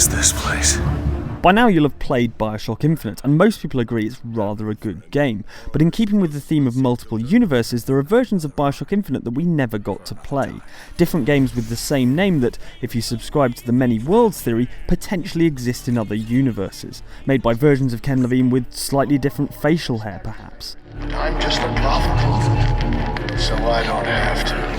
is this place? By now you'll have played Bioshock Infinite, and most people agree it's rather a good game, but in keeping with the theme of multiple universes, there are versions of Bioshock Infinite that we never got to play. Different games with the same name that, if you subscribe to the many worlds theory, potentially exist in other universes, made by versions of Ken Levine with slightly different facial hair perhaps. I'm just the prophet, so I don't have to.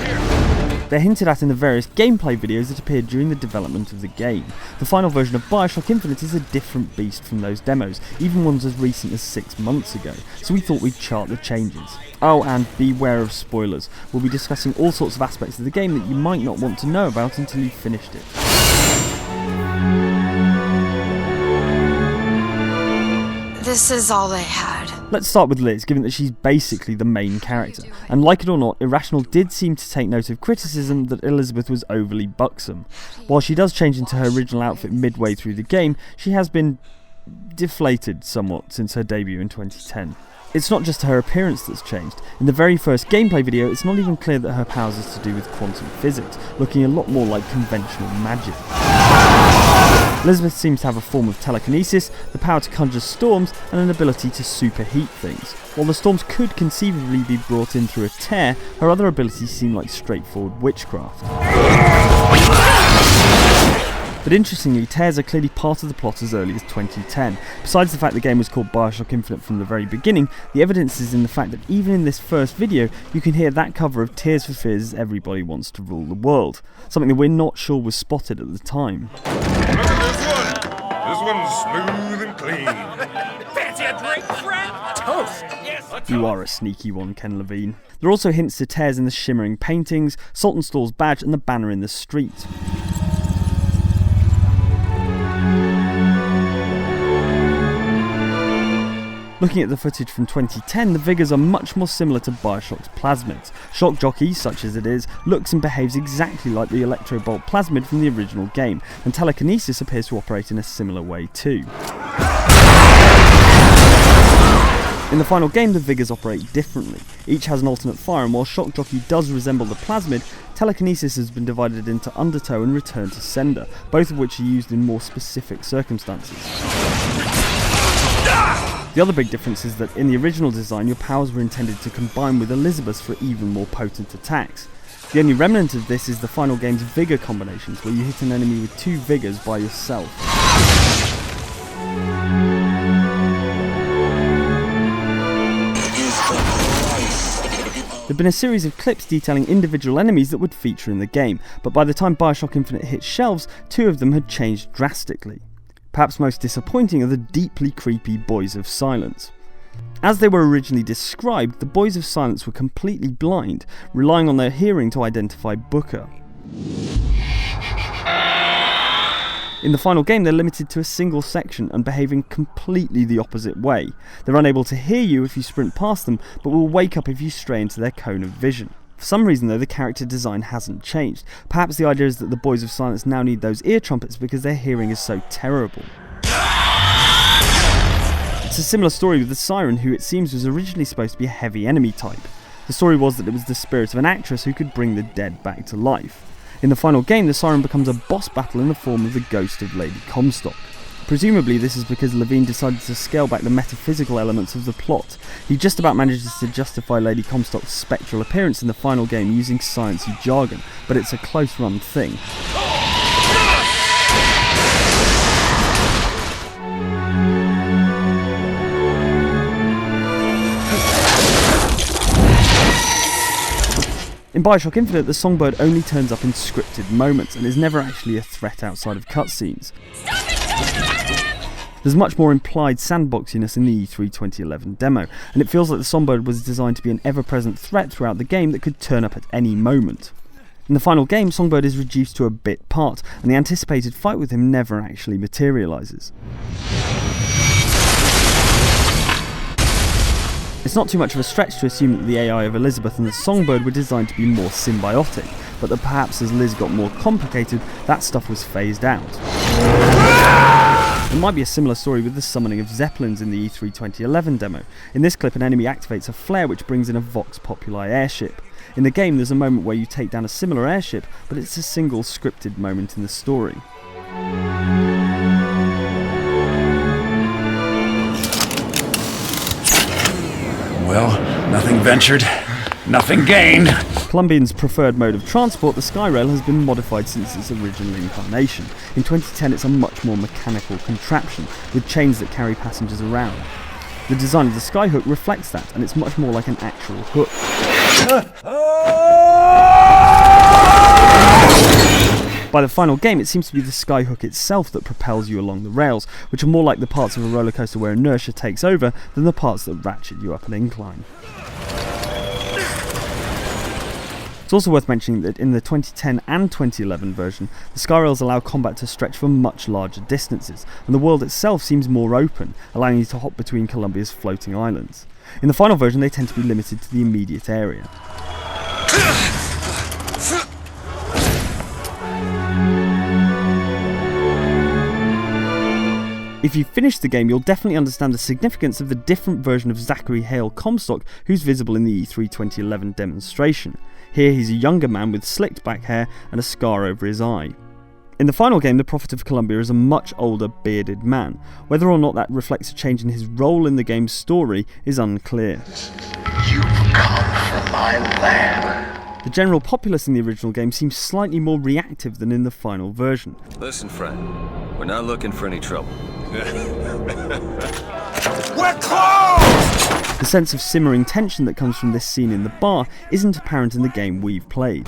They're hinted at in the various gameplay videos that appeared during the development of the game. The final version of Bioshock Infinite is a different beast from those demos, even ones as recent as 6 months ago, so we thought we'd chart the changes. Oh, and beware of spoilers. We'll be discussing all sorts of aspects of the game that you might not want to know about until you've finished it. This is all they had. Let's start with Liz, given that she's basically the main character. And like it or not, Irrational did seem to take note of criticism that Elizabeth was overly buxom. While she does change into her original outfit midway through the game, she has been deflated somewhat since her debut in 2010. It's not just her appearance that's changed. In the very first gameplay video, it's not even clear that her powers is to do with quantum physics, looking a lot more like conventional magic. Elizabeth seems to have a form of telekinesis, the power to conjure storms, and an ability to superheat things. While the storms could conceivably be brought in through a tear, her other abilities seem like straightforward witchcraft. But interestingly, tears are clearly part of the plot as early as 2010. Besides the fact the game was called Bioshock Infinite from the very beginning, the evidence is in the fact that even in this first video, you can hear that cover of Tears for Fears' Everybody Wants to Rule the World, something that we're not sure was spotted at the time. Look at this one! This one's smooth and clean. Fancy a drink, friend? Toast! Yes. You are a sneaky one, Ken Levine. There are also hints to tears in the shimmering paintings, Saltonstall's badge, and the banner in the street. Looking at the footage from 2010, the Vigors are much more similar to Bioshock's plasmids. Shock Jockey, such as it is, looks and behaves exactly like the Electrobolt plasmid from the original game, and telekinesis appears to operate in a similar way too. In the final game, the Vigors operate differently. Each has an alternate fire, and while Shock Jockey does resemble the plasmid, telekinesis has been divided into Undertow and Return to Sender, both of which are used in more specific circumstances. The other big difference is that in the original design, your powers were intended to combine with Elizabeth's for even more potent attacks. The only remnant of this is the final game's Vigor combinations, where you hit an enemy with 2 Vigors by yourself. There have been a series of clips detailing individual enemies that would feature in the game, but by the time Bioshock Infinite hit shelves, 2 of them had changed drastically. Perhaps most disappointing are the deeply creepy Boys of Silence. As they were originally described, the Boys of Silence were completely blind, relying on their hearing to identify Booker. In the final game, they're limited to a single section and behaving completely the opposite way. They're unable to hear you if you sprint past them, but will wake up if you stray into their cone of vision. For some reason though, the character design hasn't changed. Perhaps the idea is that the Boys of Silence now need those ear trumpets because their hearing is so terrible. It's a similar story with the Siren, who it seems was originally supposed to be a heavy enemy type. The story was that it was the spirit of an actress who could bring the dead back to life. In the final game, the Siren becomes a boss battle in the form of the ghost of Lady Comstock. Presumably this is because Levine decided to scale back the metaphysical elements of the plot. He just about manages to justify Lady Comstock's spectral appearance in the final game using sciencey jargon, but it's a close run thing. In Bioshock Infinite, the Songbird only turns up in scripted moments and is never actually a threat outside of cutscenes. There's much more implied sandboxiness in the E3 2011 demo, and it feels like the Songbird was designed to be an ever-present threat throughout the game that could turn up at any moment. In the final game, Songbird is reduced to a bit part, and the anticipated fight with him never actually materialises. It's not too much of a stretch to assume that the AI of Elizabeth and the Songbird were designed to be more symbiotic, but that perhaps as Liz got more complicated, that stuff was phased out. It might be a similar story with the summoning of Zeppelins in the E3 2011 demo. In this clip, an enemy activates a flare which brings in a Vox Populi airship. In the game, there's a moment where you take down a similar airship, but it's a single scripted moment in the story. Well, nothing ventured, nothing gained. Columbian's preferred mode of transport, the SKYRAIL, has been modified since its original incarnation. In 2010 it's a much more mechanical contraption, with chains that carry passengers around. The design of the skyhook reflects that, and it's much more like an actual hook. By the final game, it seems to be the skyhook itself that propels you along the rails, which are more like the parts of a roller coaster where inertia takes over than the parts that ratchet you up an incline. It's also worth mentioning that in the 2010 and 2011 version, the SKYRAILS allow combat to stretch for much larger distances, and the world itself seems more open, allowing you to hop between Columbia's floating islands. In the final version, they tend to be limited to the immediate area. If you finish the game, you'll definitely understand the significance of the different version of Zachary Hale Comstock who's visible in the E3 2011 demonstration. Here he's a younger man with slicked back hair and a scar over his eye. In the final game, the Prophet of Columbia is a much older, bearded man. Whether or not that reflects a change in his role in the game's story is unclear. You've come for my land. The general populace in the original game seems slightly more reactive than in the final version. Listen, friend, we're not looking for any trouble. We're closed! The sense of simmering tension that comes from this scene in the bar isn't apparent in the game we've played.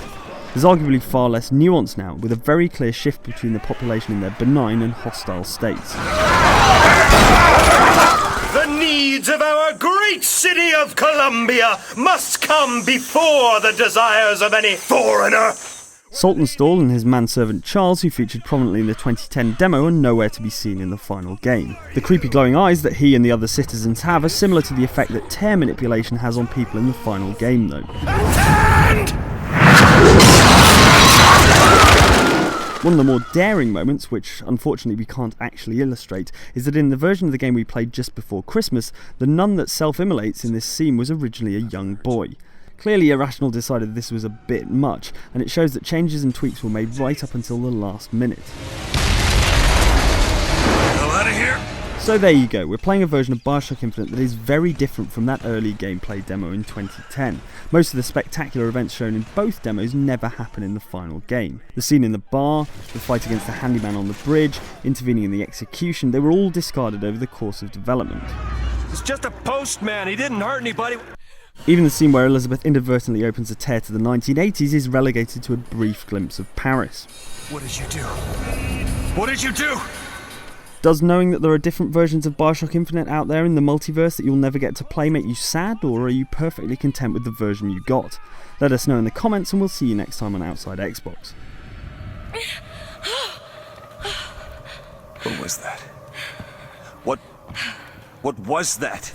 There's arguably far less nuance now, with a very clear shift between the population in their benign and hostile states. The needs of our great city of Columbia must come before the desires of any foreigner. Saltonstall and his manservant Charles, who featured prominently in the 2010 demo, are nowhere to be seen in the final game. The creepy glowing eyes that he and the other citizens have are similar to the effect that tear manipulation has on people in the final game, though. One of the more daring moments, which unfortunately we can't actually illustrate, is that in the version of the game we played just before Christmas, the nun that self-immolates in this scene was originally a young boy. Clearly Irrational decided this was a bit much, and it shows that changes and tweaks were made right up until the last minute. Hell out of here! So there you go, we're playing a version of Bioshock Infinite that is very different from that early gameplay demo in 2010. Most of the spectacular events shown in both demos never happen in the final game. The scene in the bar, the fight against the handyman on the bridge, intervening in the execution, they were all discarded over the course of development. He's just a postman, he didn't hurt anybody. Even the scene where Elizabeth inadvertently opens a tear to the 1980s is relegated to a brief glimpse of Paris. What did you do? What did you do? Does knowing that there are different versions of Bioshock Infinite out there in the multiverse that you'll never get to play make you sad, or are you perfectly content with the version you got? Let us know in the comments, and we'll see you next time on Outside Xbox. What was that? What was that?